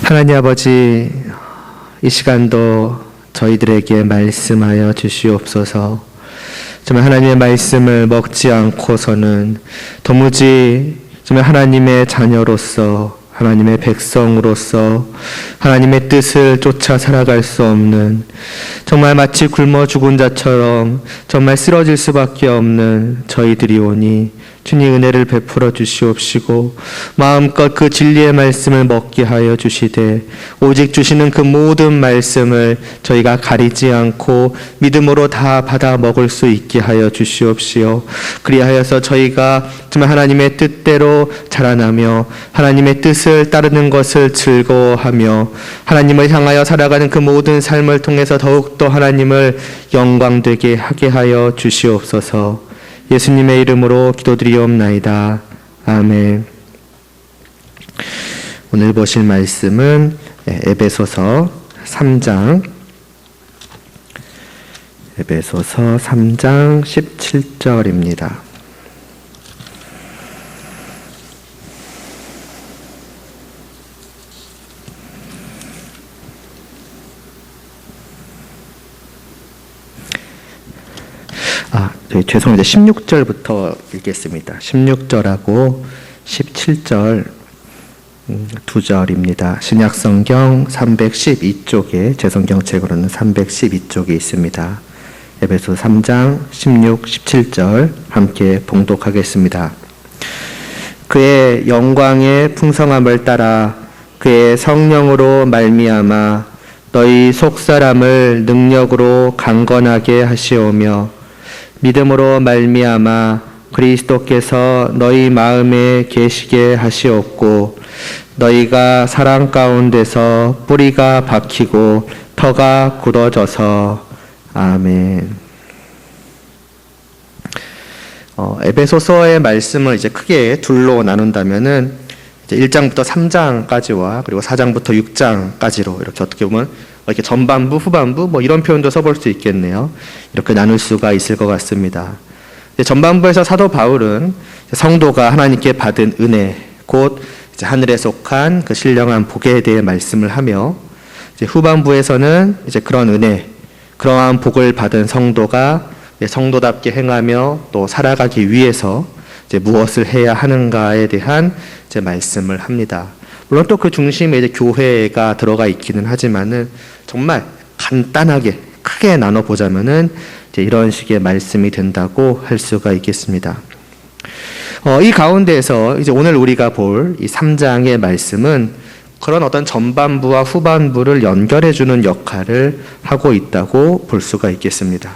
하나님 아버지, 이 시간도 저희들에게 말씀하여 주시옵소서. 정말 하나님의 말씀을 먹지 않고서는 도무지 정말 하나님의 자녀로서, 하나님의 백성으로서 하나님의 뜻을 쫓아 살아갈 수 없는, 정말 마치 굶어 죽은 자처럼 정말 쓰러질 수밖에 없는 저희들이 오니 주님 은혜를 베풀어 주시옵시고 마음껏 그 진리의 말씀을 먹게 하여 주시되, 오직 주시는 그 모든 말씀을 저희가 가리지 않고 믿음으로 다 받아 먹을 수 있게 하여 주시옵시오. 그리하여서 저희가 정말 하나님의 뜻대로 자라나며 하나님의 뜻을 따르는 것을 즐거워하며 하나님을 향하여 살아가는 그 모든 삶을 통해서 더욱더 하나님을 영광되게 하게 하여 주시옵소서. 예수님의 이름으로 기도드리옵나이다. 아멘. 오늘 보실 말씀은 에베소서 3장 17절입니다. 죄송합니다. 16절부터 읽겠습니다. 16절하고 17절 두 절입니다. 신약성경 312쪽에, 제 성경책으로는 312쪽에 있습니다. 에베소 3장 16, 17절 함께 봉독하겠습니다. 그의 영광의 풍성함을 따라 그의 성령으로 말미암아 너희 속사람을 능력으로 강건하게 하시오며 믿음으로 말미암아 그리스도께서 너희 마음에 계시게 하시옵고 너희가 사랑 가운데서 뿌리가 박히고 터가 굳어져서. 아멘. 에베소서의 말씀을 이제 크게 둘로 나눈다면은 이제 1장부터 3장까지와 그리고 4장부터 6장까지로 이렇게 어떻게 보면 이렇게 전반부, 후반부 뭐 이런 표현도 써볼 수 있겠네요. 이렇게 나눌 수가 있을 것 같습니다. 전반부에서 사도 바울은 성도가 하나님께 받은 은혜, 곧 이제 하늘에 속한 그 신령한 복에 대해 말씀을 하며, 이제 후반부에서는 이제 그런 은혜, 그러한 복을 받은 성도가 성도답게 행하며 또 살아가기 위해서 이제 무엇을 해야 하는가에 대한 이제 말씀을 합니다. 물론 또 그 중심에 이제 교회가 들어가 있기는 하지만은 정말 간단하게 크게 나눠 보자면은 이제 이런 식의 말씀이 된다고 할 수가 있겠습니다. 이 가운데에서 이제 오늘 우리가 볼 이 3장의 말씀은 그런 어떤 전반부와 후반부를 연결해 주는 역할을 하고 있다고 볼 수가 있겠습니다.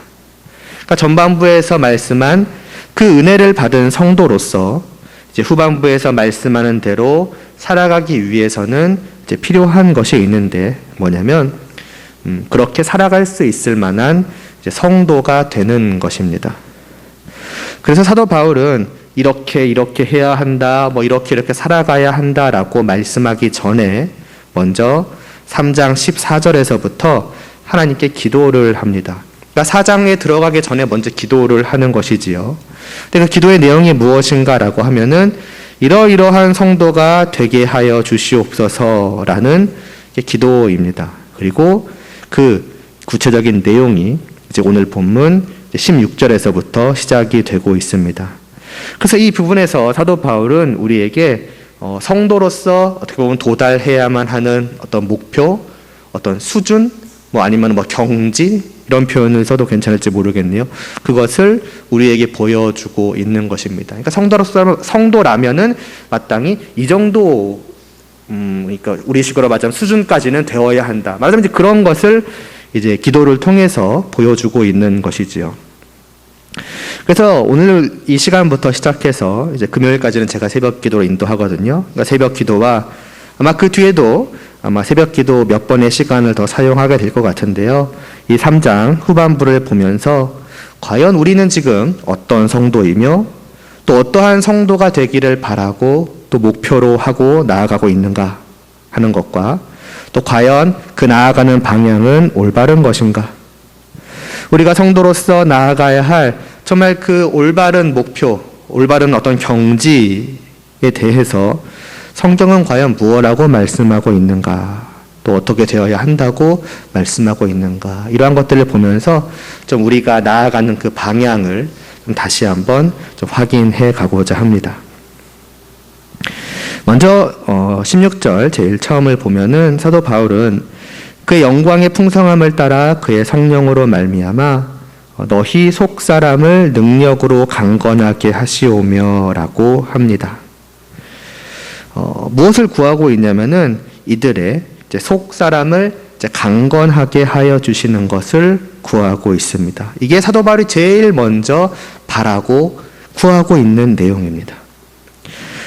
그러니까 전반부에서 말씀한 그 은혜를 받은 성도로서 이제 후반부에서 말씀하는 대로 살아가기 위해서는 이제 필요한 것이 있는데 뭐냐면 그렇게 살아갈 수 있을 만한 이제 성도가 되는 것입니다. 그래서 사도 바울은 이렇게 해야 한다, 뭐 이렇게 살아가야 한다라고 말씀하기 전에 먼저 3장 14절에서부터 하나님께 기도를 합니다. 그러니까 4장에 들어가기 전에 먼저 기도를 하는 것이지요. 근데 그 기도의 내용이 무엇인가라고 하면은 이러이러한 성도가 되게 하여 주시옵소서라는 기도입니다. 그리고 그 구체적인 내용이 이제 오늘 본문 16절에서부터 시작이 되고 있습니다. 그래서 이 부분에서 사도 바울은 우리에게 성도로서 어떻게 보면 도달해야만 하는 어떤 목표, 어떤 수준, 뭐 아니면 뭐 경지, 이런 표현을 써도 괜찮을지 모르겠네요. 그것을 우리에게 보여주고 있는 것입니다. 그러니까 성도라면은 마땅히 이 정도, 그러니까 우리식으로 말하자면 수준까지는 되어야 한다. 말하자면 이제 그런 것을 이제 기도를 통해서 보여주고 있는 것이지요. 그래서 오늘 이 시간부터 시작해서 이제 금요일까지는 제가 새벽 기도로 인도하거든요. 그러니까 새벽 기도와 아마 그 뒤에도 아마 새벽 기도 몇 번의 시간을 더 사용하게 될 것 같은데요. 이 3장 후반부를 보면서 과연 우리는 지금 어떤 성도이며 또 어떠한 성도가 되기를 바라고 또 목표로 하고 나아가고 있는가 하는 것과 또 과연 그 나아가는 방향은 올바른 것인가, 우리가 성도로서 나아가야 할 정말 그 올바른 목표, 올바른 어떤 경지에 대해서 성경은 과연 무엇라고 말씀하고 있는가, 또 어떻게 되어야 한다고 말씀하고 있는가, 이러한 것들을 보면서 좀 우리가 나아가는 그 방향을 좀 다시 한번 좀 확인해 가고자 합니다. 먼저 16절 제일 처음을 보면은 사도 바울은 그의 영광의 풍성함을 따라 그의 성령으로 말미암아 너희 속 사람을 능력으로 강건하게 하시오며 라고 합니다. 무엇을 구하고 있냐면은 이들의 이제 속 사람을 이제 강건하게 하여 주시는 것을 구하고 있습니다. 이게 사도 바울이 제일 먼저 바라고 구하고 있는 내용입니다.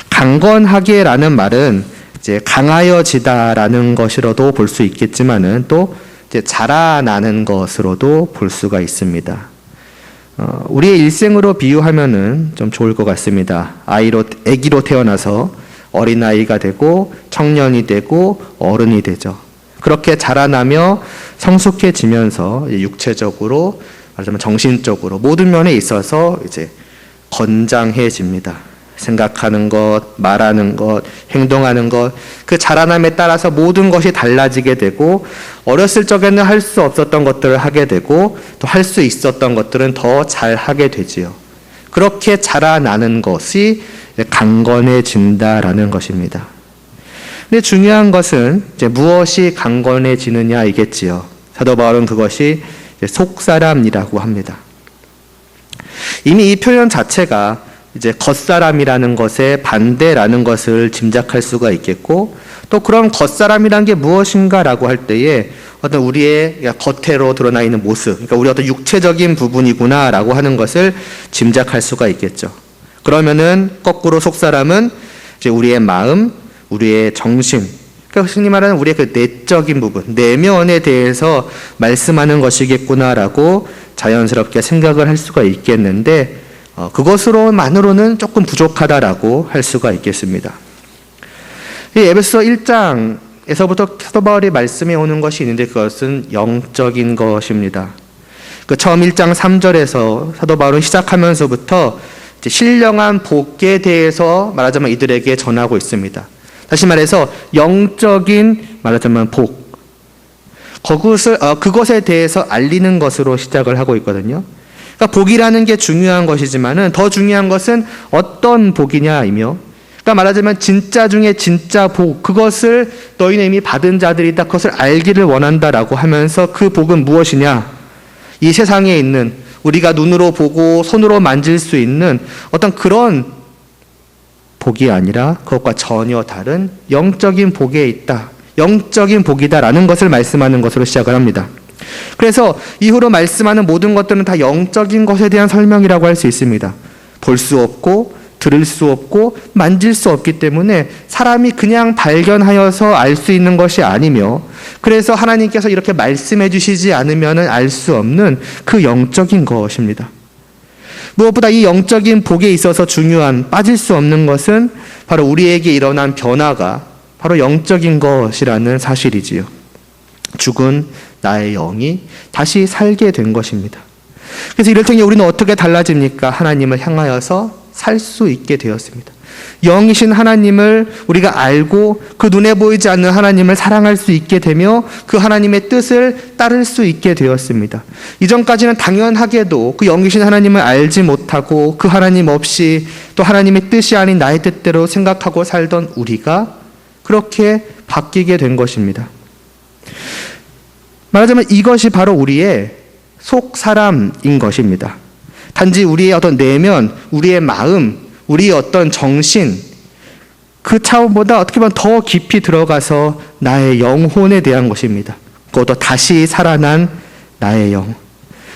강건하게라는 말은 이제 강하여지다라는 것으로도 볼 수 있겠지만은 또 이제 자라나는 것으로도 볼 수가 있습니다. 우리의 일생으로 비유하면은 좀 좋을 것 같습니다. 아기로 태어나서 어린아이가 되고 청년이 되고 어른이 되죠. 그렇게 자라나며 성숙해지면서 육체적으로, 말하자면 정신적으로 모든 면에 있어서 이제 건장해집니다. 생각하는 것, 말하는 것, 행동하는 것, 그 자라남에 따라서 모든 것이 달라지게 되고, 어렸을 적에는 할 수 없었던 것들을 하게 되고, 또 할 수 있었던 것들은 더 잘하게 되지요. 그렇게 자라나는 것이 강건해진다라는 것입니다. 근데 중요한 것은 이제 무엇이 강건해지느냐이겠지요. 사도 바울은 그것이 속사람이라고 합니다. 이미 이 표현 자체가 이제 겉사람이라는 것의 반대라는 것을 짐작할 수가 있겠고, 또 그럼 겉사람이란 게 무엇인가라고 할 때에 어떤 우리의 겉으로 드러나 있는 모습, 그러니까 우리 어떤 육체적인 부분이구나라고 하는 것을 짐작할 수가 있겠죠. 그러면은 거꾸로 속사람은 이제 우리의 마음, 우리의 정신, 그러니까 흔히 말하는 우리의 그 내적인 부분, 내면에 대해서 말씀하는 것이겠구나라고 자연스럽게 생각을 할 수가 있겠는데, 그것으로만으로는 조금 부족하다라고 할 수가 있겠습니다. 이 에베소 1장에서부터 사도 바울이 말씀해 오는 것이 있는데 그것은 영적인 것입니다. 그 처음 1장 3절에서 사도 바울은 시작하면서부터 이제 신령한 복에 대해서 말하자면 이들에게 전하고 있습니다. 다시 말해서 영적인 말하자면 복, 그것에 대해서 알리는 것으로 시작을 하고 있거든요. 그러니까 복이라는 게 중요한 것이지만은 더 중요한 것은 어떤 복이냐이며, 그러니까 말하자면 진짜 중에 진짜 복, 그것을 너희는 이미 받은 자들이다, 그것을 알기를 원한다라고 하면서 그 복은 무엇이냐? 이 세상에 있는 우리가 눈으로 보고 손으로 만질 수 있는 어떤 그런 복이 아니라 그것과 전혀 다른 영적인 복에 있다, 영적인 복이다라는 것을 말씀하는 것으로 시작을 합니다. 그래서 이후로 말씀하는 모든 것들은 다 영적인 것에 대한 설명이라고 할 수 있습니다. 볼 수 없고 들을 수 없고 만질 수 없기 때문에 사람이 그냥 발견하여서 알 수 있는 것이 아니며, 그래서 하나님께서 이렇게 말씀해 주시지 않으면 알 수 없는 그 영적인 것입니다. 무엇보다 이 영적인 복에 있어서 중요한, 빠질 수 없는 것은 바로 우리에게 일어난 변화가 바로 영적인 것이라는 사실이지요. 죽은 나의 영이 다시 살게 된 것입니다. 그래서 이럴 텐데 우리는 어떻게 달라집니까? 하나님을 향하여서 살 수 있게 되었습니다. 영이신 하나님을 우리가 알고 그 눈에 보이지 않는 하나님을 사랑할 수 있게 되며 그 하나님의 뜻을 따를 수 있게 되었습니다. 이전까지는 당연하게도 그 영이신 하나님을 알지 못하고 그 하나님 없이 또 하나님의 뜻이 아닌 나의 뜻대로 생각하고 살던 우리가 그렇게 바뀌게 된 것입니다. 말하자면 이것이 바로 우리의 속 사람인 것입니다. 단지 우리의 어떤 내면, 우리의 마음, 우리의 어떤 정신, 그 차원보다 어떻게 보면 더 깊이 들어가서 나의 영혼에 대한 것입니다. 그것도 다시 살아난 나의 영.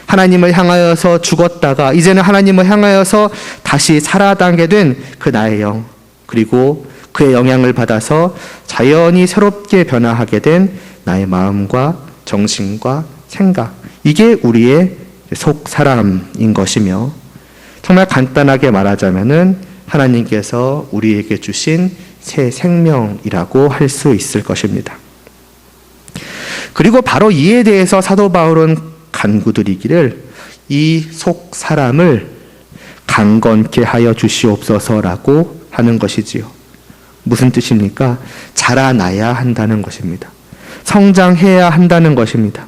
하나님을 향하여서 죽었다가 이제는 하나님을 향하여서 다시 살아나게 된 그 나의 영. 그리고 그의 영향을 받아서 자연히 새롭게 변화하게 된 나의 마음과 정신과 생각. 이게 우리의 속 사람인 것이며, 정말 간단하게 말하자면은 하나님께서 우리에게 주신 새 생명이라고 할 수 있을 것입니다. 그리고 바로 이에 대해서 사도 바울은 간구드리기를 이 속 사람을 강건케 하여 주시옵소서라고 하는 것이지요. 무슨 뜻입니까? 자라나야 한다는 것입니다. 성장해야 한다는 것입니다.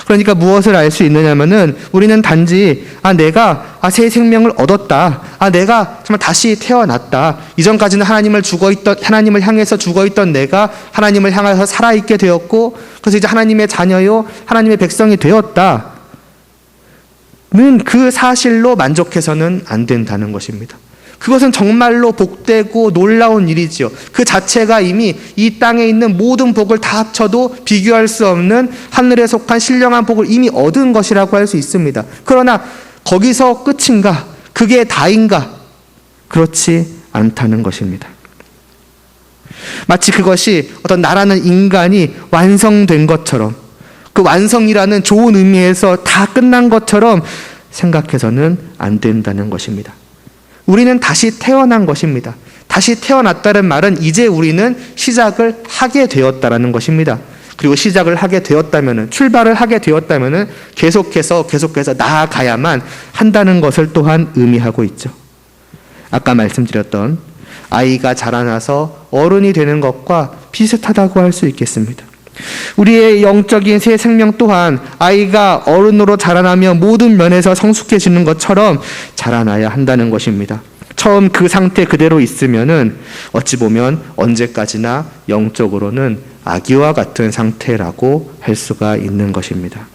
그러니까 무엇을 알 수 있느냐면은 우리는 단지 내가 새 생명을 얻었다. 내가 정말 다시 태어났다. 이전까지는 하나님을 향해서 죽어있던 내가 하나님을 향해서 살아있게 되었고, 그래서 이제 하나님의 자녀요, 하나님의 백성이 되었다. 는 그 사실로 만족해서는 안 된다는 것입니다. 그것은 정말로 복되고 놀라운 일이지요. 그 자체가 이미 이 땅에 있는 모든 복을 다 합쳐도 비교할 수 없는 하늘에 속한 신령한 복을 이미 얻은 것이라고 할 수 있습니다. 그러나 거기서 끝인가? 그게 다인가? 그렇지 않다는 것입니다. 마치 그것이 어떤 나라는 인간이 완성된 것처럼, 그 완성이라는 좋은 의미에서 다 끝난 것처럼 생각해서는 안 된다는 것입니다. 우리는 다시 태어난 것입니다. 다시 태어났다는 말은 이제 우리는 시작을 하게 되었다라는 것입니다. 그리고 시작을 하게 되었다면은, 출발을 하게 되었다면은 계속해서 나아가야만 한다는 것을 또한 의미하고 있죠. 아까 말씀드렸던 아이가 자라나서 어른이 되는 것과 비슷하다고 할 수 있겠습니다. 우리의 영적인 새 생명 또한 아이가 어른으로 자라나며 모든 면에서 성숙해지는 것처럼 자라나야 한다는 것입니다. 처음 그 상태 그대로 있으면은 어찌 보면 언제까지나 영적으로는 아기와 같은 상태라고 할 수가 있는 것입니다.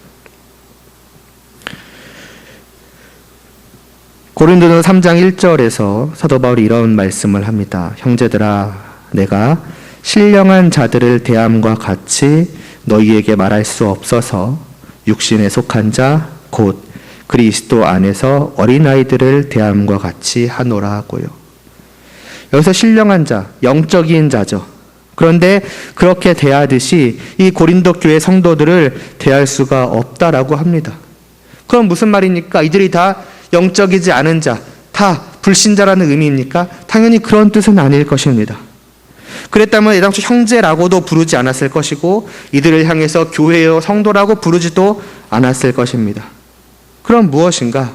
고린도전 3장 1절에서 사도 바울이 이런 말씀을 합니다. 형제들아, 내가 신령한 자들을 대함과 같이 너희에게 말할 수 없어서 육신에 속한 자 곧 그리스도 안에서 어린아이들을 대함과 같이 하노라 하고요. 여기서 신령한 자, 영적인 자죠. 그런데 그렇게 대하듯이 이 고린도 교회 성도들을 대할 수가 없다라고 합니다. 그럼 무슨 말입니까? 이들이 다 영적이지 않은 자, 다 불신자라는 의미입니까? 당연히 그런 뜻은 아닐 것입니다. 그랬다면 애당초 형제라고도 부르지 않았을 것이고 이들을 향해서 교회여 성도라고 부르지도 않았을 것입니다. 그럼 무엇인가?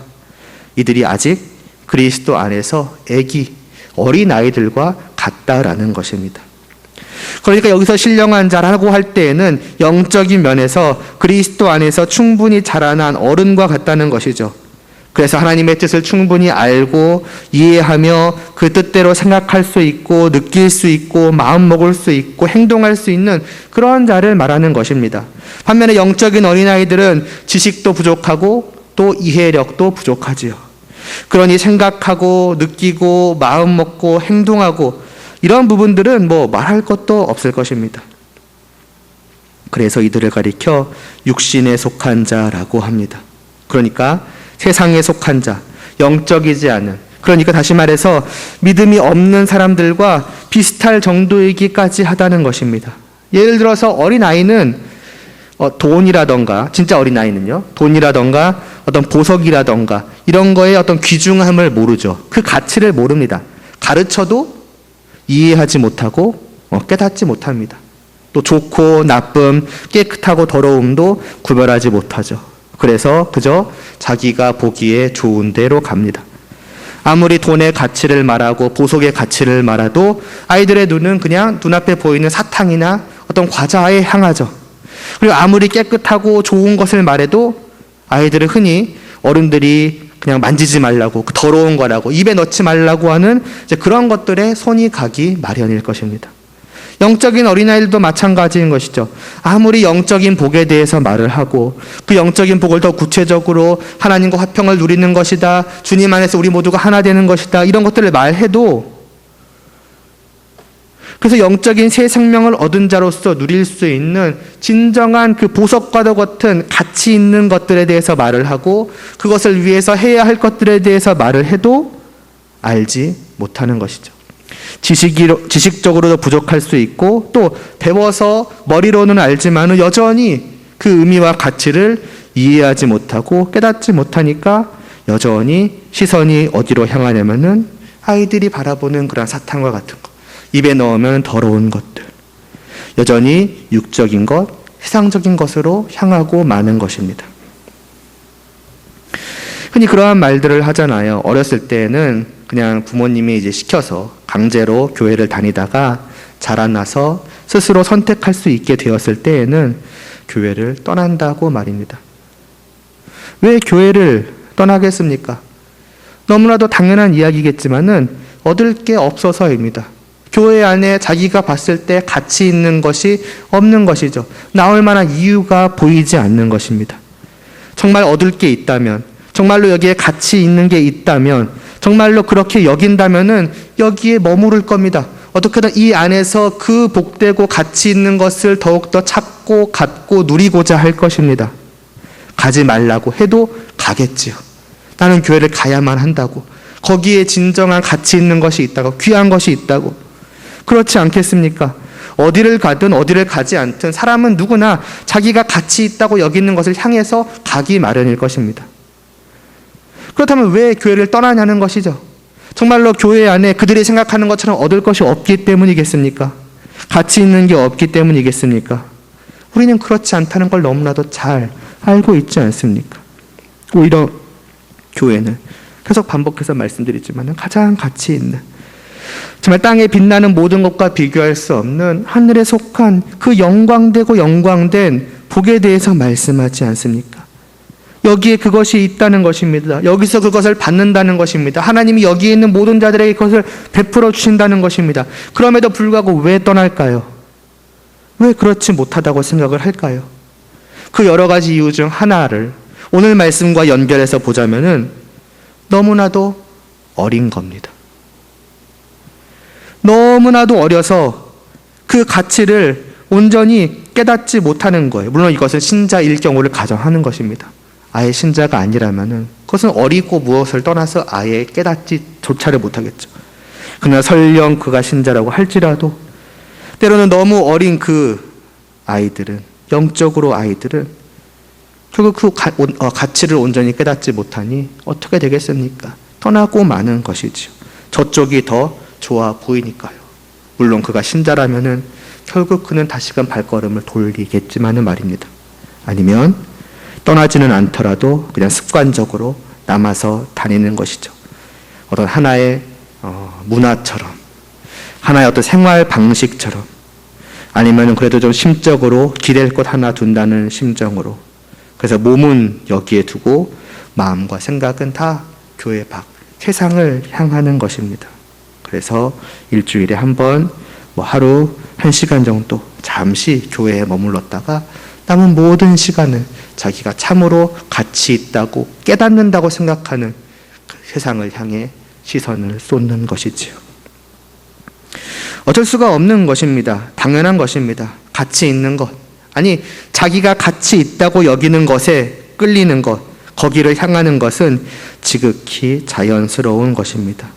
이들이 아직 그리스도 안에서 애기, 어린아이들과 같다라는 것입니다. 그러니까 여기서 신령한 자라고 할 때에는 영적인 면에서 그리스도 안에서 충분히 자라난 어른과 같다는 것이죠. 그래서 하나님의 뜻을 충분히 알고 이해하며 그 뜻대로 생각할 수 있고 느낄 수 있고 마음 먹을 수 있고 행동할 수 있는 그런 자를 말하는 것입니다. 반면에 영적인 어린아이들은 지식도 부족하고 또 이해력도 부족하지요. 그러니 생각하고 느끼고 마음 먹고 행동하고 이런 부분들은 말할 것도 없을 것입니다. 그래서 이들을 가리켜 육신에 속한 자라고 합니다. 그러니까 세상에 속한 자, 영적이지 않은, 그러니까 다시 말해서 믿음이 없는 사람들과 비슷할 정도이기까지 하다는 것입니다. 예를 들어서 어린아이는 돈이라던가, 진짜 어린아이는요, 돈이라던가 어떤 보석이라던가 이런 거에 어떤 귀중함을 모르죠. 그 가치를 모릅니다. 가르쳐도 이해하지 못하고 깨닫지 못합니다. 또 좋고 나쁨, 깨끗하고 더러움도 구별하지 못하죠. 그래서 그저 자기가 보기에 좋은 대로 갑니다. 아무리 돈의 가치를 말하고 보석의 가치를 말해도 아이들의 눈은 그냥 눈앞에 보이는 사탕이나 어떤 과자에 향하죠. 그리고 아무리 깨끗하고 좋은 것을 말해도 아이들은 흔히 어른들이 그냥 만지지 말라고, 더러운 거라고, 입에 넣지 말라고 하는 이제 그런 것들에 손이 가기 마련일 것입니다. 영적인 어린아이들도 마찬가지인 것이죠. 아무리 영적인 복에 대해서 말을 하고 그 영적인 복을 더 구체적으로 하나님과 화평을 누리는 것이다, 주님 안에서 우리 모두가 하나 되는 것이다, 이런 것들을 말해도, 그래서 영적인 새 생명을 얻은 자로서 누릴 수 있는 진정한 그 보석과도 같은 가치 있는 것들에 대해서 말을 하고 그것을 위해서 해야 할 것들에 대해서 말을 해도 알지 못하는 것이죠. 지식적으로도 부족할 수 있고 또 배워서 머리로는 알지만 여전히 그 의미와 가치를 이해하지 못하고 깨닫지 못하니까 여전히 시선이 어디로 향하냐면은 아이들이 바라보는 그런 사탕과 같은 것, 입에 넣으면 더러운 것들, 여전히 육적인 것, 세상적인 것으로 향하고 마는 것입니다. 흔히 그러한 말들을 하잖아요. 어렸을 때는 그냥 부모님이 이제 시켜서 강제로 교회를 다니다가 자라나서 스스로 선택할 수 있게 되었을 때에는 교회를 떠난다고 말입니다. 왜 교회를 떠나겠습니까? 너무나도 당연한 이야기겠지만은 얻을 게 없어서입니다. 교회 안에 자기가 봤을 때 가치 있는 것이 없는 것이죠. 나올 만한 이유가 보이지 않는 것입니다. 정말 얻을 게 있다면, 정말로 여기에 가치 있는 게 있다면, 정말로 그렇게 여긴다면은 여기에 머무를 겁니다. 어떻게든 이 안에서 그 복되고 가치 있는 것을 더욱더 찾고 갖고 누리고자 할 것입니다. 가지 말라고 해도 가겠지요. 나는 교회를 가야만 한다고. 거기에 진정한 가치 있는 것이 있다고, 귀한 것이 있다고. 그렇지 않겠습니까? 어디를 가든 어디를 가지 않든 사람은 누구나 자기가 가치 있다고 여기는 것을 향해서 가기 마련일 것입니다. 그렇다면 왜 교회를 떠나냐는 것이죠. 정말로 교회 안에 그들이 생각하는 것처럼 얻을 것이 없기 때문이겠습니까? 가치 있는 게 없기 때문이겠습니까? 우리는 그렇지 않다는 걸 너무나도 잘 알고 있지 않습니까? 오히려 교회는 계속 반복해서 말씀드리지만 가장 가치 있는, 정말 땅에 빛나는 모든 것과 비교할 수 없는 하늘에 속한 그 영광되고 영광된 복에 대해서 말씀하지 않습니까? 여기에 그것이 있다는 것입니다. 여기서 그것을 받는다는 것입니다. 하나님이 여기에 있는 모든 자들에게 그것을 베풀어 주신다는 것입니다. 그럼에도 불구하고 왜 떠날까요? 왜 그렇지 못하다고 생각을 할까요? 그 여러 가지 이유 중 하나를 오늘 말씀과 연결해서 보자면은 너무나도 어린 겁니다. 너무나도 어려서 그 가치를 온전히 깨닫지 못하는 거예요. 물론 이것은 신자일 경우를 가정하는 것입니다. 아예 신자가 아니라면은 그것은 어리고 무엇을 떠나서 아예 깨닫지조차를 못하겠죠. 그러나 설령 그가 신자라고 할지라도 때로는 너무 어린 그 아이들은, 영적으로 아이들은 결국 그 가치를 온전히 깨닫지 못하니 어떻게 되겠습니까? 떠나고 마는 것이지요. 저쪽이 더 좋아 보이니까요. 물론 그가 신자라면은 결국 그는 다시금 발걸음을 돌리겠지만은 말입니다. 아니면 떠나지는 않더라도 그냥 습관적으로 남아서 다니는 것이죠. 어떤 하나의 문화처럼, 하나의 어떤 생활 방식처럼, 아니면 그래도 좀 심적으로 기댈 것 하나 둔다는 심정으로. 그래서 몸은 여기에 두고 마음과 생각은 다 교회 밖, 세상을 향하는 것입니다. 그래서 일주일에 한 번, 하루 1시간 정도 잠시 교회에 머물렀다가 남은 모든 시간을 자기가 참으로 가치 있다고 깨닫는다고 생각하는 그 세상을 향해 시선을 쏟는 것이지요. 어쩔 수가 없는 것입니다. 당연한 것입니다. 가치 있는 것. 아니, 자기가 가치 있다고 여기는 것에 끌리는 것, 거기를 향하는 것은 지극히 자연스러운 것입니다.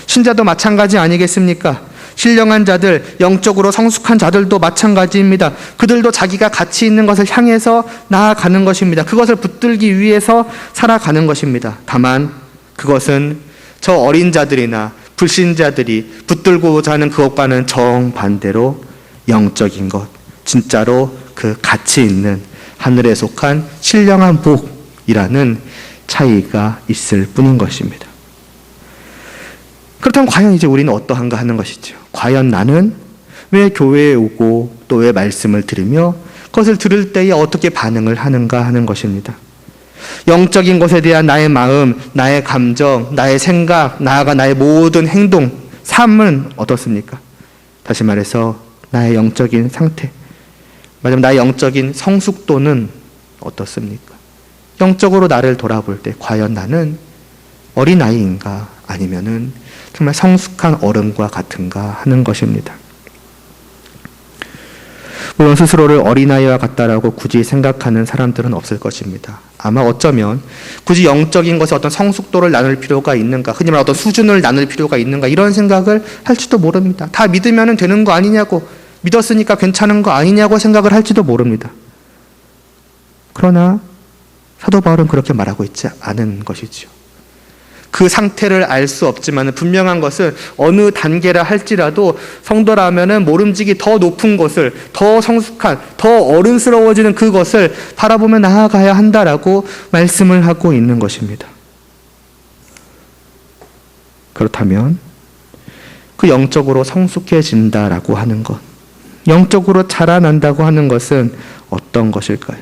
신자도 마찬가지 아니겠습니까? 신령한 자들, 영적으로 성숙한 자들도 마찬가지입니다. 그들도 자기가 가치 있는 것을 향해서 나아가는 것입니다. 그것을 붙들기 위해서 살아가는 것입니다. 다만 그것은 저 어린 자들이나 불신자들이 붙들고자 하는 그것과는 정반대로 영적인 것, 진짜로 그 가치 있는 하늘에 속한 신령한 복이라는 차이가 있을 뿐인 것입니다. 그렇다면 과연 이제 우리는 어떠한가 하는 것이죠. 과연 나는 왜 교회에 오고 또 왜 말씀을 들으며 그것을 들을 때에 어떻게 반응을 하는가 하는 것입니다. 영적인 것에 대한 나의 마음, 나의 감정, 나의 생각, 나아가 나의 모든 행동, 삶은 어떻습니까? 다시 말해서 나의 영적인 상태, 말하자면 나의 영적인 성숙도는 어떻습니까? 영적으로 나를 돌아볼 때 과연 나는 어린아이인가 아니면은 정말 성숙한 어른과 같은가 하는 것입니다. 물론 스스로를 어린아이와 같다라고 굳이 생각하는 사람들은 없을 것입니다. 아마 어쩌면 굳이 영적인 것에 어떤 성숙도를 나눌 필요가 있는가, 흔히 말하는 어떤 수준을 나눌 필요가 있는가, 이런 생각을 할지도 모릅니다. 다 믿으면 되는 거 아니냐고, 믿었으니까 괜찮은 거 아니냐고 생각을 할지도 모릅니다. 그러나 사도 바울은 그렇게 말하고 있지 않은 것이지요. 그 상태를 알 수 없지만 분명한 것은 어느 단계라 할지라도 성도라면은 모름지기 더 높은 것을, 더 성숙한, 더 어른스러워지는 그것을 바라보며 나아가야 한다라고 말씀을 하고 있는 것입니다. 그렇다면 그 영적으로 성숙해진다라고 하는 것, 영적으로 자라난다고 하는 것은 어떤 것일까요?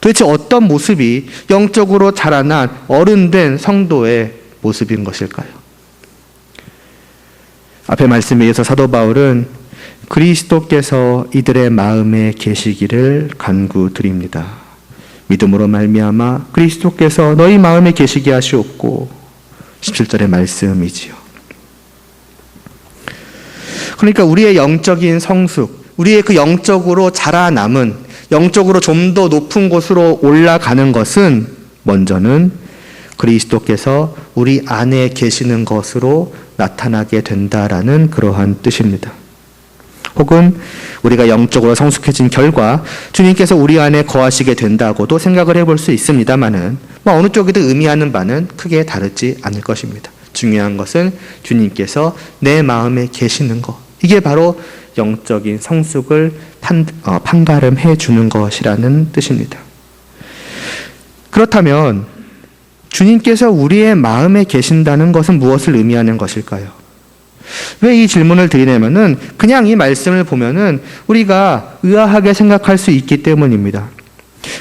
도대체 어떤 모습이 영적으로 자라난 어른된 성도의 모습인 것일까요? 앞에 말씀에 의해서 사도 바울은 그리스도께서 이들의 마음에 계시기를 간구드립니다. 믿음으로 말미암아 그리스도께서 너희 마음에 계시게 하시옵고, 17절의 말씀이지요. 그러니까 우리의 영적인 성숙, 우리의 그 영적으로 자라남은, 영적으로 좀 더 높은 곳으로 올라가는 것은 먼저는 그리스도께서 우리 안에 계시는 것으로 나타나게 된다라는 그러한 뜻입니다. 혹은 우리가 영적으로 성숙해진 결과 주님께서 우리 안에 거하시게 된다고도 생각을 해볼 수 있습니다만은 어느 쪽이든 의미하는 바는 크게 다르지 않을 것입니다. 중요한 것은 주님께서 내 마음에 계시는 것, 이게 바로 영적인 성숙을 판가름해 주는 것이라는 뜻입니다. 그렇다면 주님께서 우리의 마음에 계신다는 것은 무엇을 의미하는 것일까요? 왜 이 질문을 드리냐면은 그냥 이 말씀을 보면은 우리가 의아하게 생각할 수 있기 때문입니다.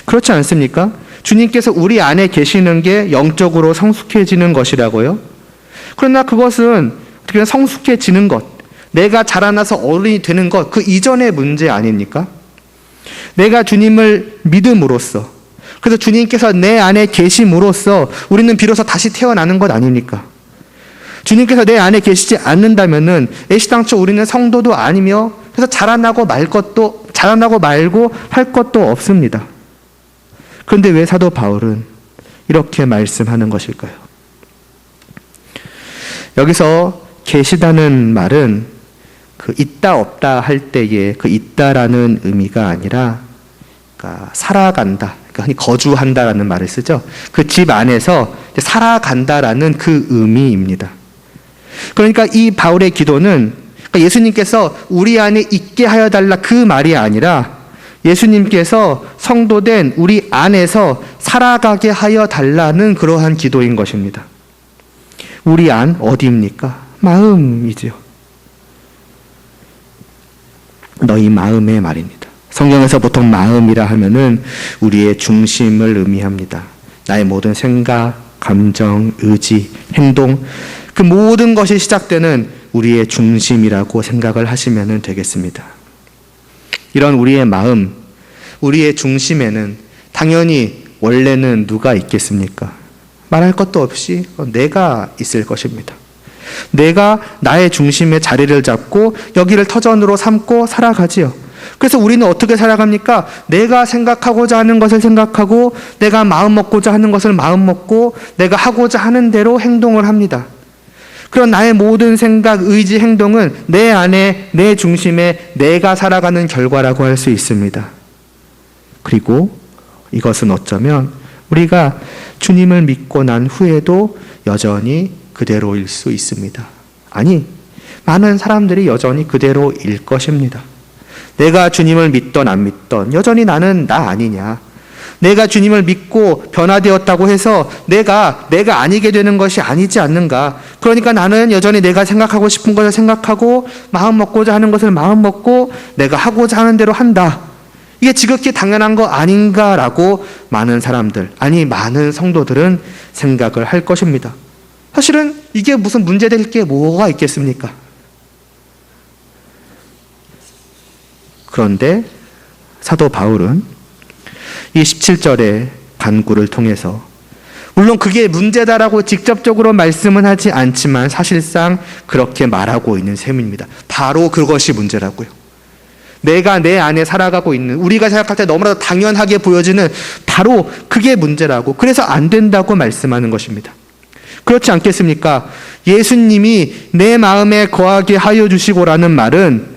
그렇지 않습니까? 주님께서 우리 안에 계시는 게 영적으로 성숙해지는 것이라고요? 그러나 그것은 어떻게 성숙해지는 것, 내가 자라나서 어른이 되는 것, 그 이전의 문제 아닙니까? 내가 주님을 믿음으로써, 그래서 주님께서 내 안에 계심으로써 우리는 비로소 다시 태어나는 것 아닙니까? 주님께서 내 안에 계시지 않는다면은 애시당초 우리는 성도도 아니며, 그래서 자라나고 말고 할 것도 없습니다. 그런데 왜 사도 바울은 이렇게 말씀하는 것일까요? 여기서 계시다는 말은 그 있다 없다 할 때의 그 있다라는 의미가 아니라, 그러니까 살아간다, 그러니까 흔히 거주한다라는 말을 쓰죠. 그 집 안에서 살아간다라는 그 의미입니다. 그러니까 이 바울의 기도는, 그러니까 예수님께서 우리 안에 있게 하여 달라 그 말이 아니라 예수님께서 성도된 우리 안에서 살아가게 하여 달라는 그러한 기도인 것입니다. 우리 안 어디입니까? 마음이지요. 너희 마음의 말입니다. 성경에서 보통 마음이라 하면은 우리의 중심을 의미합니다. 나의 모든 생각, 감정, 의지, 행동, 그 모든 것이 시작되는 우리의 중심이라고 생각을 하시면 되겠습니다. 이런 우리의 마음, 우리의 중심에는 당연히 원래는 누가 있겠습니까? 말할 것도 없이 내가 있을 것입니다. 내가 나의 중심에 자리를 잡고 여기를 터전으로 삼고 살아가지요. 그래서 우리는 어떻게 살아갑니까? 내가 생각하고자 하는 것을 생각하고, 내가 마음 먹고자 하는 것을 마음 먹고, 내가 하고자 하는 대로 행동을 합니다. 그런 나의 모든 생각, 의지, 행동은 내 안에, 내 중심에 내가 살아가는 결과라고 할 수 있습니다. 그리고 이것은 어쩌면 우리가 주님을 믿고 난 후에도 여전히 그대로일 수 있습니다. 아니, 많은 사람들이 여전히 그대로일 것입니다. 내가 주님을 믿던 안 믿던 여전히 나는 나 아니냐. 내가 주님을 믿고 변화되었다고 해서 내가 아니게 되는 것이 아니지 않는가. 그러니까 나는 여전히 내가 생각하고 싶은 것을 생각하고, 마음 먹고자 하는 것을 마음 먹고, 내가 하고자 하는 대로 한다. 이게 지극히 당연한 거 아닌가라고 많은 사람들, 아니 많은 성도들은 생각을 할 것입니다. 사실은 이게 무슨 문제될 게 뭐가 있겠습니까? 그런데 사도 바울은 이 17절의 간구를 통해서, 물론 그게 문제다라고 직접적으로 말씀은 하지 않지만 사실상 그렇게 말하고 있는 셈입니다. 바로 그것이 문제라고요. 내가 내 안에 살아가고 있는, 우리가 생각할 때 너무나도 당연하게 보여지는 바로 그게 문제라고, 그래서 안 된다고 말씀하는 것입니다. 그렇지 않겠습니까? 예수님이 내 마음에 거하게 하여 주시고라는 말은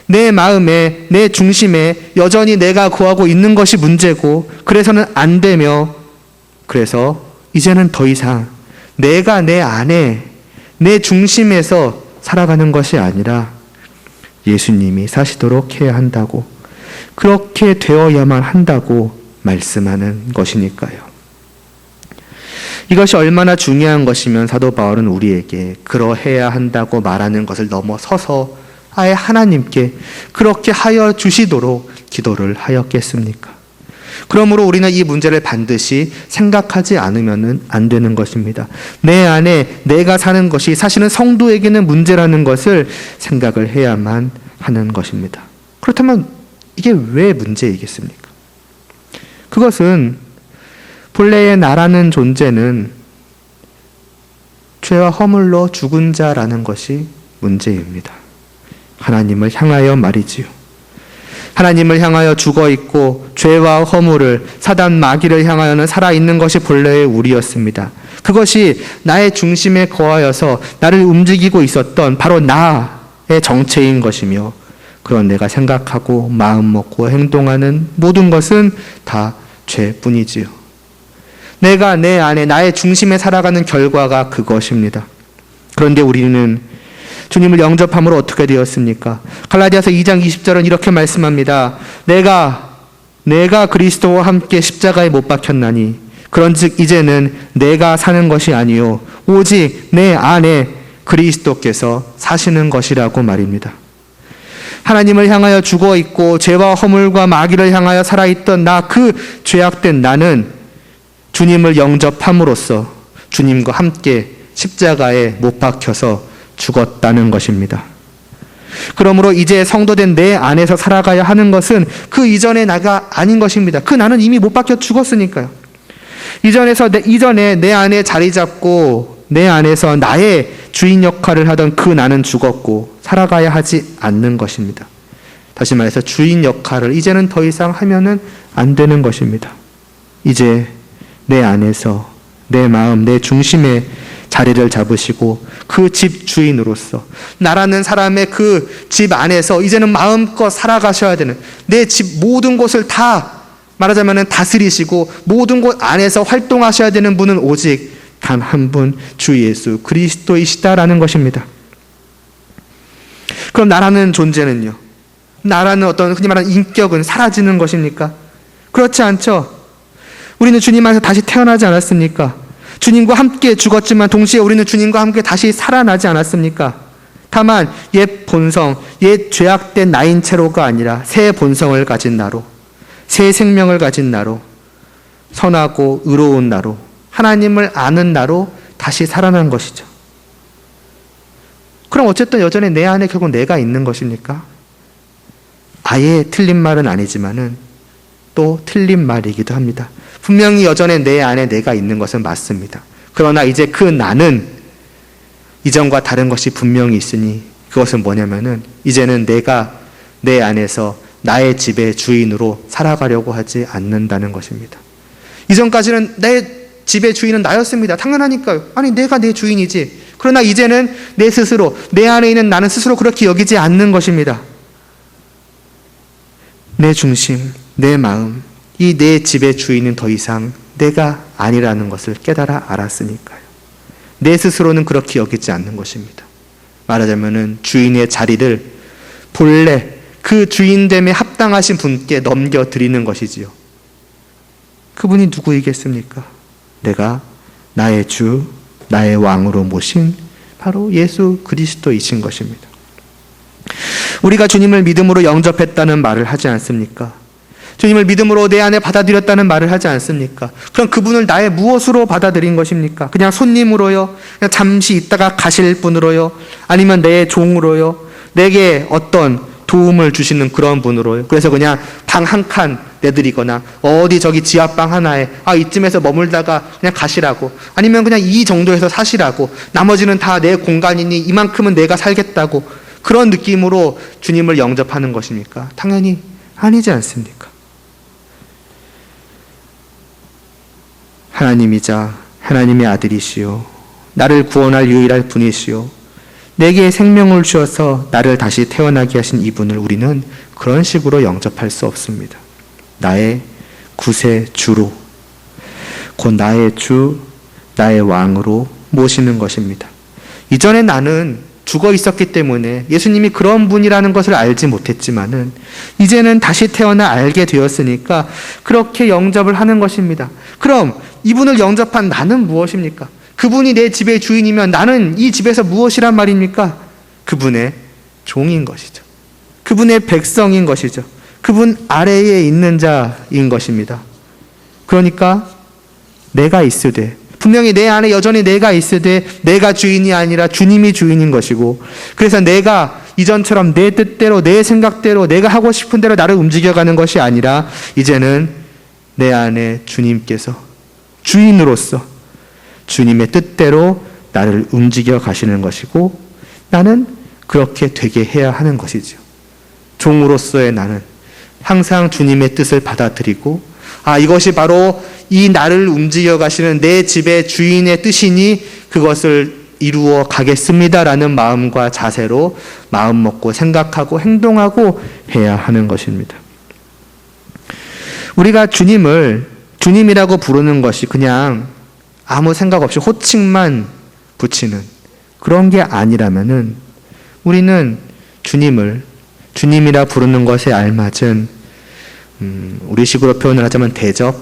내 마음에, 내 중심에 여전히 내가 거하고 있는 것이 문제고, 그래서는 안 되며, 그래서 이제는 더 이상 내가 내 안에, 내 중심에서 살아가는 것이 아니라 예수님이 사시도록 해야 한다고, 그렇게 되어야만 한다고 말씀하는 것이니까요. 이것이 얼마나 중요한 것이면 사도 바울은 우리에게 그러해야 한다고 말하는 것을 넘어서서 아예 하나님께 그렇게 하여 주시도록 기도를 하였겠습니까? 그러므로 우리는 이 문제를 반드시 생각하지 않으면 안 되는 것입니다. 내 안에 내가 사는 것이 사실은 성도에게는 문제라는 것을 생각을 해야만 하는 것입니다. 그렇다면 이게 왜 문제이겠습니까? 그것은 본래의 나라는 존재는 죄와 허물로 죽은 자라는 것이 문제입니다. 하나님을 향하여 말이지요. 하나님을 향하여 죽어있고 죄와 허물을 사단 마귀를 향하여는 살아있는 것이 본래의 우리였습니다. 그것이 나의 중심에 거하여서 나를 움직이고 있었던 바로 나의 정체인 것이며 그런 내가 생각하고 마음 먹고 행동하는 모든 것은 다 죄뿐이지요. 내가 내 안에 나의 중심에 살아가는 결과가 그것입니다. 그런데 우리는 주님을 영접함으로 어떻게 되었습니까? 갈라디아서 2장 20절은 이렇게 말씀합니다. 내가 그리스도와 함께 십자가에 못 박혔나니 그런즉 이제는 내가 사는 것이 아니요 오직 내 안에 그리스도께서 사시는 것이라고 말입니다. 하나님을 향하여 죽어 있고 죄와 허물과 마귀를 향하여 살아있던 그 죄악된 나는 주님을 영접함으로써 주님과 함께 십자가에 못 박혀서 죽었다는 것입니다. 그러므로 이제 성도된 내 안에서 살아가야 하는 것은 그 이전의 나가 아닌 것입니다. 그 나는 이미 못 박혀 죽었으니까요. 이전에 내 안에 자리 잡고 내 안에서 나의 주인 역할을 하던 그 나는 죽었고 살아가야 하지 않는 것입니다. 다시 말해서 주인 역할을 이제는 더 이상 하면은 안 되는 것입니다. 이제 내 안에서 내 마음, 내 중심에 자리를 잡으시고 그 집 주인으로서 나라는 사람의 그 집 안에서 이제는 마음껏 살아가셔야 되는 내 집 모든 곳을 다 말하자면 다스리시고 모든 곳 안에서 활동하셔야 되는 분은 오직 단 한 분 주 예수 그리스도이시다라는 것입니다. 그럼 나라는 존재는요? 나라는 어떤 흔히 말하는 인격은 사라지는 것입니까? 그렇지 않죠. 우리는 주님 안에서 다시 태어나지 않았습니까? 주님과 함께 죽었지만 동시에 우리는 주님과 함께 다시 살아나지 않았습니까? 다만 옛 본성, 옛 죄악된 나인 채로가 아니라 새 본성을 가진 나로, 새 생명을 가진 나로, 선하고 의로운 나로, 하나님을 아는 나로 다시 살아난 것이죠. 그럼 어쨌든 여전히 내 안에 결국 내가 있는 것입니까? 아예 틀린 말은 아니지만은 또 틀린 말이기도 합니다. 분명히 여전히 내 안에 내가 있는 것은 맞습니다. 그러나 이제 그 나는 이전과 다른 것이 분명히 있으니 그것은 뭐냐면은 이제는 내가 내 안에서 나의 집의 주인으로 살아가려고 하지 않는다는 것입니다. 이전까지는 내 집의 주인은 나였습니다. 당연하니까요. 아니 내가 내 주인이지. 그러나 이제는 내 스스로, 내 안에 있는 나는 스스로 그렇게 여기지 않는 것입니다. 내 중심, 내 마음, 이 내 집의 주인은 더 이상 내가 아니라는 것을 깨달아 알았으니까요. 내 스스로는 그렇게 여기지 않는 것입니다. 말하자면은 주인의 자리를 본래 그 주인됨에 합당하신 분께 넘겨드리는 것이지요. 그분이 누구이겠습니까? 내가 나의 주, 나의 왕으로 모신 바로 예수 그리스도이신 것입니다. 우리가 주님을 믿음으로 영접했다는 말을 하지 않습니까? 주님을 믿음으로 내 안에 받아들였다는 말을 하지 않습니까? 그럼 그분을 나의 무엇으로 받아들인 것입니까? 그냥 손님으로요? 그냥 잠시 있다가 가실 분으로요? 아니면 내 종으로요? 내게 어떤 도움을 주시는 그런 분으로요? 그래서 그냥 방 한 칸 내드리거나 어디 저기 지하방 하나에 이쯤에서 머물다가 그냥 가시라고, 아니면 그냥 이 정도에서 사시라고, 나머지는 다 내 공간이니 이만큼은 내가 살겠다고, 그런 느낌으로 주님을 영접하는 것입니까? 당연히 아니지 않습니까? 하나님이자 하나님의 아들이시요 나를 구원할 유일할 분이시요 내게 생명을 주어서 나를 다시 태어나게 하신 이분을 우리는 그런 식으로 영접할 수 없습니다. 나의 구세주로, 곧 나의 주, 나의 왕으로 모시는 것입니다. 이전에 나는 죽어 있었기 때문에 예수님이 그런 분이라는 것을 알지 못했지만은 이제는 다시 태어나 알게 되었으니까 그렇게 영접을 하는 것입니다. 그럼 이분을 영접한 나는 무엇입니까? 그분이 내 집의 주인이면 나는 이 집에서 무엇이란 말입니까? 그분의 종인 것이죠. 그분의 백성인 것이죠. 그분 아래에 있는 자인 것입니다. 그러니까 내가 있으되, 분명히 내 안에 여전히 내가 있으되 내가 주인이 아니라 주님이 주인인 것이고, 그래서 내가 이전처럼 내 뜻대로 내 생각대로 내가 하고 싶은 대로 나를 움직여가는 것이 아니라 이제는 내 안에 주님께서 주인으로서 주님의 뜻대로 나를 움직여 가시는 것이고, 나는 그렇게 되게 해야 하는 것이죠. 종으로서의 나는 항상 주님의 뜻을 받아들이고, 이것이 바로 이 나를 움직여 가시는 내 집의 주인의 뜻이니 그것을 이루어 가겠습니다라는 마음과 자세로 마음 먹고 생각하고 행동하고 해야 하는 것입니다. 우리가 주님을 주님이라고 부르는 것이 그냥 아무 생각 없이 호칭만 붙이는 그런 게 아니라면은 우리는 주님을 주님이라 부르는 것에 알맞은 우리식으로 표현을 하자면 대접,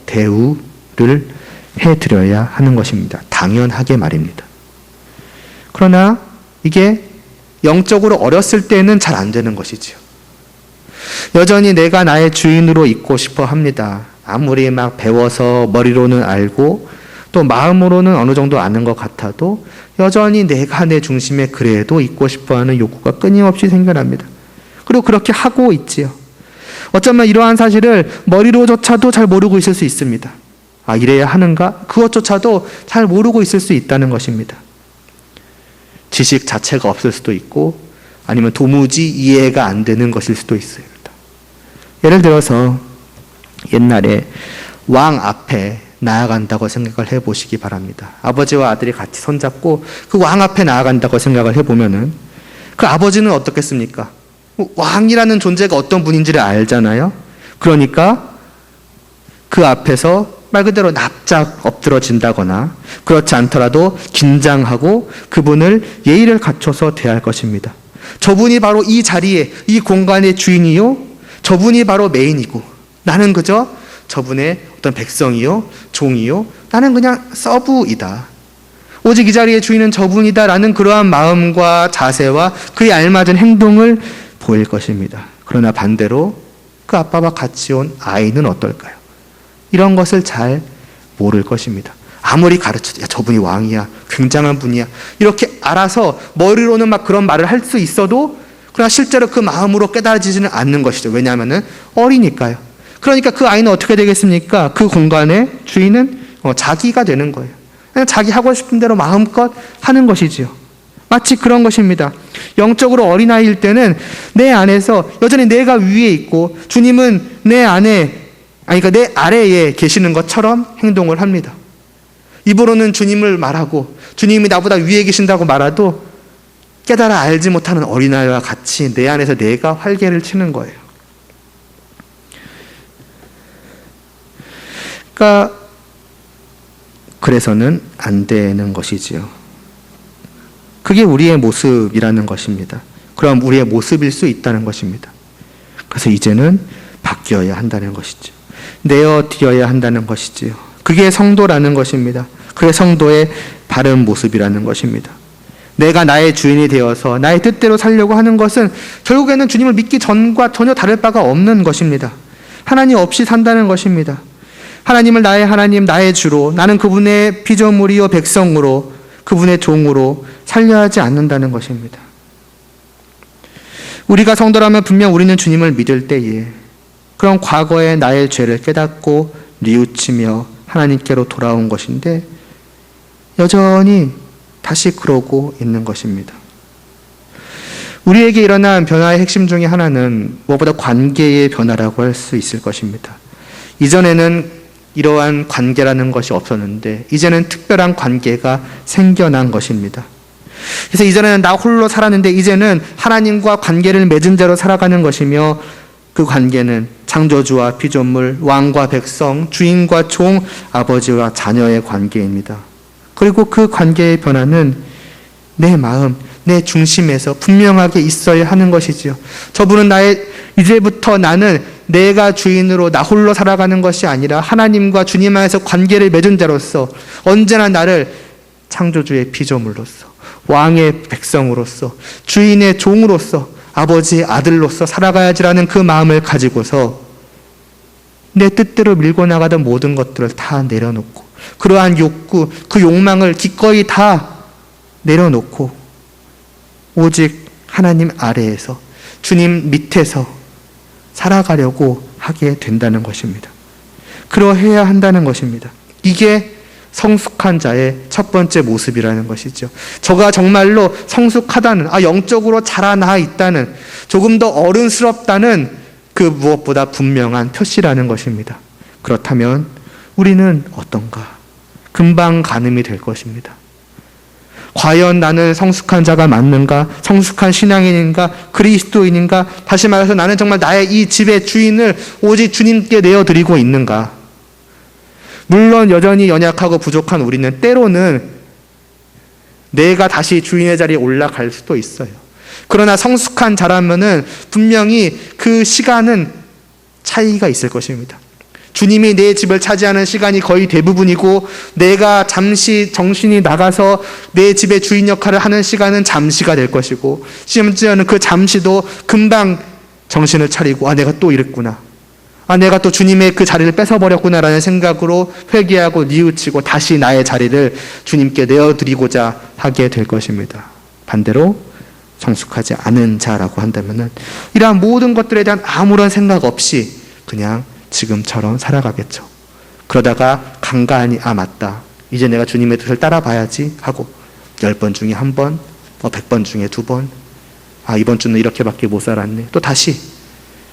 대우를 해드려야 하는 것입니다. 당연하게 말입니다. 그러나 이게 영적으로 어렸을 때는 잘 안 되는 것이지요. 여전히 내가 나의 주인으로 있고 싶어 합니다. 아무리 막 배워서 머리로는 알고 또 마음으로는 어느 정도 아는 것 같아도 여전히 내가 내 중심에 그래도 있고 싶어 하는 욕구가 끊임없이 생겨납니다. 그리고 그렇게 하고 있지요. 어쩌면 이러한 사실을 머리로조차도 잘 모르고 있을 수 있습니다. 이래야 하는가? 그것조차도 잘 모르고 있을 수 있다는 것입니다. 지식 자체가 없을 수도 있고 아니면 도무지 이해가 안 되는 것일 수도 있습니다. 예를 들어서 옛날에 왕 앞에 나아간다고 생각을 해보시기 바랍니다. 아버지와 아들이 같이 손잡고 그 왕 앞에 나아간다고 생각을 해보면은 그 아버지는 어떻겠습니까? 왕이라는 존재가 어떤 분인지를 알잖아요. 그러니까 그 앞에서 말 그대로 납작 엎드러진다거나 그렇지 않더라도 긴장하고 그분을 예의를 갖춰서 대할 것입니다. 저분이 바로 이 자리에 이 공간의 주인이요, 저분이 바로 메인이고 나는 그저 저분의 어떤 백성이요, 종이요, 나는 그냥 서브이다. 오직 이 자리의 주인은 저분이다라는 그러한 마음과 자세와 그에 알맞은 행동을 보일 것입니다. 그러나 반대로 그 아빠와 같이 온 아이는 어떨까요? 이런 것을 잘 모를 것입니다. 아무리 가르쳐도 저분이 왕이야, 굉장한 분이야 이렇게 알아서 머리로는 막 그런 말을 할 수 있어도 그러나 실제로 그 마음으로 깨달아지지는 않는 것이죠. 왜냐하면 어리니까요. 그러니까 그 아이는 어떻게 되겠습니까? 그 공간의 주인은 자기가 되는 거예요. 그냥 자기 하고 싶은 대로 마음껏 하는 것이지요. 마치 그런 것입니다. 영적으로 어린아이일 때는 내 안에서 여전히 내가 위에 있고 주님은 내 안에 그러니까 내 아래에 계시는 것처럼 행동을 합니다. 입으로는 주님을 말하고 주님이 나보다 위에 계신다고 말해도 깨달아 알지 못하는 어린아이와 같이 내 안에서 내가 활개를 치는 거예요. 그러니까 그래서는 안 되는 것이지요. 그게 우리의 모습이라는 것입니다. 그럼 우리의 모습일 수 있다는 것입니다. 그래서 이제는 바뀌어야 한다는 것이죠. 내어드려야 한다는 것이지요. 그게 성도라는 것입니다. 그게 성도의 바른 모습이라는 것입니다. 내가 나의 주인이 되어서 나의 뜻대로 살려고 하는 것은 결국에는 주님을 믿기 전과 전혀 다를 바가 없는 것입니다. 하나님 없이 산다는 것입니다. 하나님을 나의 하나님, 나의 주로, 나는 그분의 피조물이요 백성으로, 그분의 종으로 살려야 하지 않는다는 것입니다. 우리가 성도라면 분명 우리는 주님을 믿을 때에 그런 과거의 나의 죄를 깨닫고 뉘우치며 하나님께로 돌아온 것인데 여전히 다시 그러고 있는 것입니다. 우리에게 일어난 변화의 핵심 중에 하나는 무엇보다 관계의 변화라고 할 수 있을 것입니다. 이전에는 이러한 관계라는 것이 없었는데 이제는 특별한 관계가 생겨난 것입니다. 그래서 이전에는 나 홀로 살았는데 이제는 하나님과 관계를 맺은 자로 살아가는 것이며 그 관계는 창조주와 피조물, 왕과 백성, 주인과 종, 아버지와 자녀의 관계입니다. 그리고 그 관계의 변화는 내 마음, 내 중심에서 분명하게 있어야 하는 것이지요. 저분은 이제부터 나는 내가 주인으로 나 홀로 살아가는 것이 아니라 하나님과 주님 안에서 관계를 맺은 자로서 언제나 나를 창조주의 피조물로서 왕의 백성으로서 주인의 종으로서 아버지의 아들로서 살아가야지라는 그 마음을 가지고서 내 뜻대로 밀고 나가던 모든 것들을 다 내려놓고 그러한 욕구, 그 욕망을 기꺼이 다 내려놓고 오직 하나님 아래에서 주님 밑에서 살아가려고 하게 된다는 것입니다. 그러해야 한다는 것입니다. 이게 성숙한 자의 첫 번째 모습이라는 것이죠. 저가 정말로 성숙하다는, 영적으로 자라나 있다는, 조금 더 어른스럽다는 그 무엇보다 분명한 표시라는 것입니다. 그렇다면 우리는 어떤가? 금방 가늠이 될 것입니다. 과연 나는 성숙한 자가 맞는가? 성숙한 신앙인인가? 그리스도인인가? 다시 말해서 나는 정말 나의 이 집의 주인을 오직 주님께 내어드리고 있는가? 물론 여전히 연약하고 부족한 우리는 때로는 내가 다시 주인의 자리에 올라갈 수도 있어요. 그러나 성숙한 자라면은 분명히 그 시간은 차이가 있을 것입니다. 주님이 내 집을 차지하는 시간이 거의 대부분이고 내가 잠시 정신이 나가서 내 집의 주인 역할을 하는 시간은 잠시가 될 것이고 심지어는 그 잠시도 금방 정신을 차리고 내가 또 이랬구나. 내가 또 주님의 그 자리를 뺏어버렸구나라는 생각으로 회개하고 뉘우치고 다시 나의 자리를 주님께 내어드리고자 하게 될 것입니다. 반대로 성숙하지 않은 자라고 한다면은 이러한 모든 것들에 대한 아무런 생각 없이 그냥 지금처럼 살아가겠죠. 그러다가 간간히 맞다. 이제 내가 주님의 뜻을 따라봐야지 하고 10번 중에 1번, 100번 중에 2번 이번 주는 이렇게밖에 못 살았네. 또 다시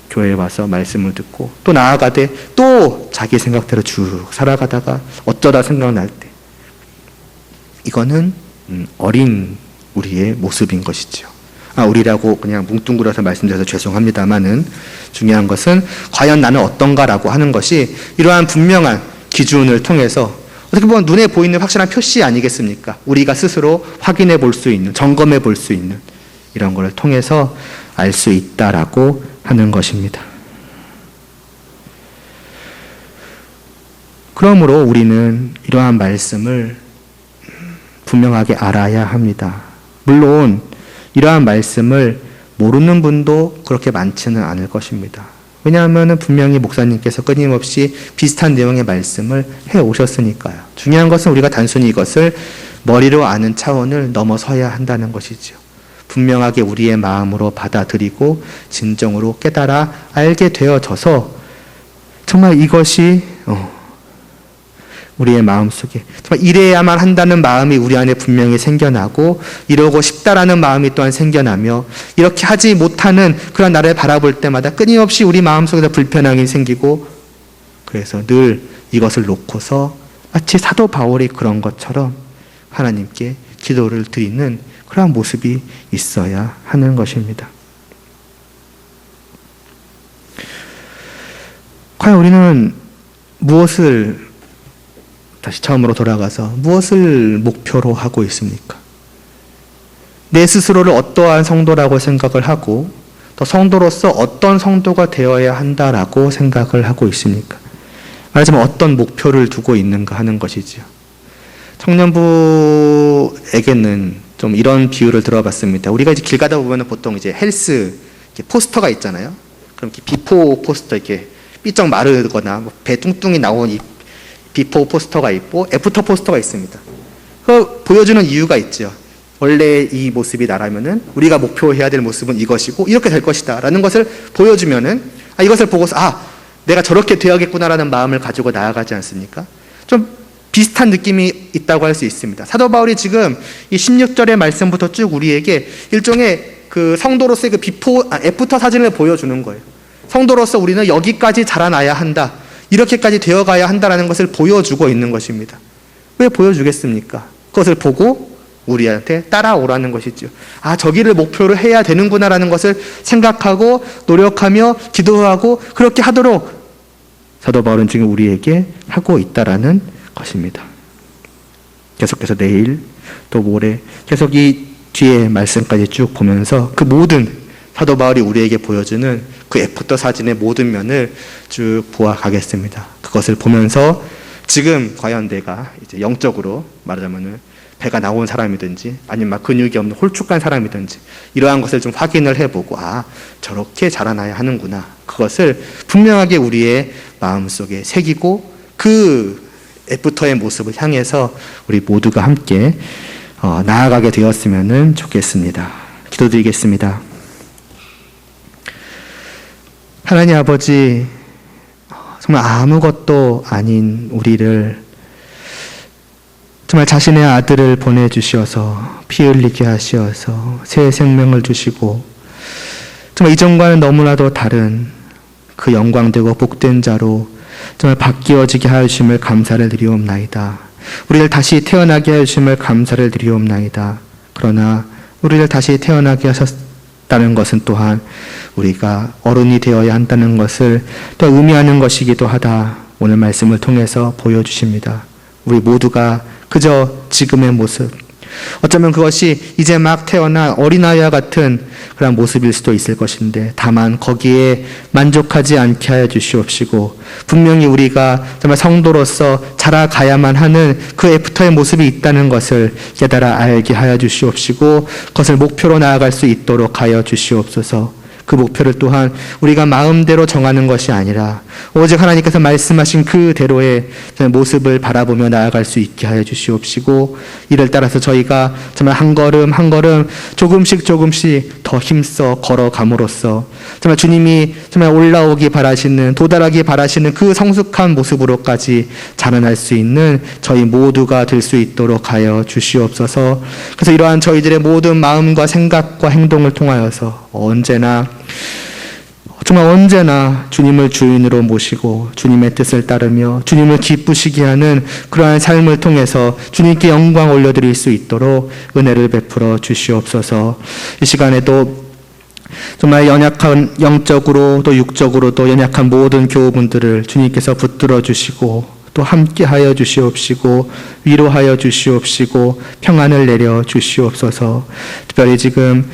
교회에 와서 말씀을 듣고 또 나아가되 또 자기 생각대로 쭉 살아가다가 어쩌다 생각날 때 이거는 어린 우리의 모습인 것이지요. 우리라고 그냥 뭉뚱그려서 말씀드려서 죄송합니다만은 중요한 것은 과연 나는 어떤가라고 하는 것이 이러한 분명한 기준을 통해서 어떻게 보면 눈에 보이는 확실한 표시 아니겠습니까? 우리가 스스로 확인해 볼 수 있는, 점검해 볼 수 있는 이런 것을 통해서 알 수 있다라고 하는 것입니다. 그러므로 우리는 이러한 말씀을 분명하게 알아야 합니다. 물론 이러한 말씀을 모르는 분도 그렇게 많지는 않을 것입니다. 왜냐하면 분명히 목사님께서 끊임없이 비슷한 내용의 말씀을 해오셨으니까요. 중요한 것은 우리가 단순히 이것을 머리로 아는 차원을 넘어서야 한다는 것이죠. 분명하게 우리의 마음으로 받아들이고 진정으로 깨달아 알게 되어져서 정말 이것이 우리의 마음속에 정말 이래야만 한다는 마음이 우리 안에 분명히 생겨나고 이러고 싶다라는 마음이 또한 생겨나며 이렇게 하지 못하는 그런 나를 바라볼 때마다 끊임없이 우리 마음속에서 불편함이 생기고 그래서 늘 이것을 놓고서 마치 사도 바울이 그런 것처럼 하나님께 기도를 드리는 그러한 모습이 있어야 하는 것입니다. 과연 우리는 무엇을 다시 처음으로 돌아가서 무엇을 목표로 하고 있습니까? 내 스스로를 어떠한 성도라고 생각을 하고 또 성도로서 어떤 성도가 되어야 한다라고 생각을 하고 있습니까? 말하자면 어떤 목표를 두고 있는가 하는 것이지요. 청년부에게는 좀 이런 비유를 들어봤습니다. 우리가 이제 길 가다 보면 보통 이제 헬스 포스터가 있잖아요. 그럼 이렇게 비포 포스터 이렇게 삐쩍 마르거나 배 뚱뚱이 나온 이 비포 포스터가 있고 애프터 포스터가 있습니다. 그 보여주는 이유가 있죠. 원래 이 모습이 나라면은 우리가 목표해야 될 모습은 이것이고 이렇게 될 것이다 라는 것을 보여주면은 이것을 보고서 내가 저렇게 되어야겠구나라는 마음을 가지고 나아가지 않습니까? 좀 비슷한 느낌이 있다고 할 수 있습니다. 사도 바울이 지금 이 16절의 말씀부터 쭉 우리에게 일종의 그 성도로서의 그 애프터 사진을 보여주는 거예요. 성도로서 우리는 여기까지 자라나야 한다. 이렇게까지 되어가야 한다는 것을 보여주고 있는 것입니다. 왜 보여주겠습니까? 그것을 보고 우리한테 따라오라는 것이죠. 저기를 목표로 해야 되는구나라는 것을 생각하고 노력하며 기도하고 그렇게 하도록 사도 바울은 지금 우리에게 하고 있다라는 것입니다. 계속해서 내일 또 모레 계속 이 뒤에 말씀까지 쭉 보면서 그 모든 사도 바울이 우리에게 보여주는 그 애프터 사진의 모든 면을 쭉 보아가겠습니다. 그것을 보면서 지금 과연 내가 이제 영적으로 말하자면은 배가 나온 사람이든지 아니면 막 근육이 없는 홀쭉한 사람이든지 이러한 것을 좀 확인을 해보고 저렇게 자라나야 하는구나. 그것을 분명하게 우리의 마음속에 새기고 그 애프터의 모습을 향해서 우리 모두가 함께 나아가게 되었으면 좋겠습니다. 기도드리겠습니다. 하나님 아버지, 정말 아무것도 아닌 우리를 정말 자신의 아들을 보내주셔서 피 흘리게 하시어서 새 생명을 주시고 정말 이전과는 너무나도 다른 그 영광되고 복된 자로 정말 바뀌어지게 하심을 감사를 드리옵나이다. 우리를 다시 태어나게 하심을 감사를 드리옵나이다. 그러나 우리를 다시 태어나게 하셨다는 것은 또한 우리가 어른이 되어야 한다는 것을 또 의미하는 것이기도 하다. 오늘 말씀을 통해서 보여주십니다. 우리 모두가 그저 지금의 모습, 어쩌면 그것이 이제 막 태어난 어린아이와 같은 그런 모습일 수도 있을 것인데 다만 거기에 만족하지 않게 하여 주시옵시고 분명히 우리가 정말 성도로서 자라가야만 하는 그 애프터의 모습이 있다는 것을 깨달아 알게 하여 주시옵시고 그것을 목표로 나아갈 수 있도록 하여 주시옵소서. 그 목표를 또한 우리가 마음대로 정하는 것이 아니라 오직 하나님께서 말씀하신 그대로의 모습을 바라보며 나아갈 수 있게 하여 주시옵시고 이를 따라서 저희가 정말 한 걸음 한 걸음 조금씩 더 힘써 걸어감으로써 정말 주님이 정말 올라오기 바라시는 도달하기 바라시는 그 성숙한 모습으로까지 자라날 수 있는 저희 모두가 될 수 있도록 하여 주시옵소서. 그래서 이러한 저희들의 모든 마음과 생각과 행동을 통하여서 정말 언제나 주님을 주인으로 모시고 주님의 뜻을 따르며 주님을 기쁘시게 하는 그러한 삶을 통해서 주님께 영광 올려드릴 수 있도록 은혜를 베풀어 주시옵소서. 이 시간에도 정말 연약한 영적으로 또 육적으로도 연약한 모든 교우분들을 주님께서 붙들어 주시고 또 함께하여 주시옵시고 위로하여 주시옵시고 평안을 내려 주시옵소서. 특별히 지금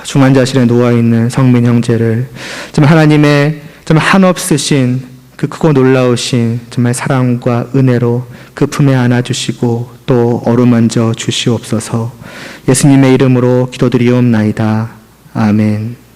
중환자실에 누워있는 성민 형제를 정말 하나님의 정말 한없으신 그 크고 놀라우신 정말 사랑과 은혜로 그 품에 안아주시고 또 어루만져 주시옵소서. 예수님의 이름으로 기도드리옵나이다. 아멘.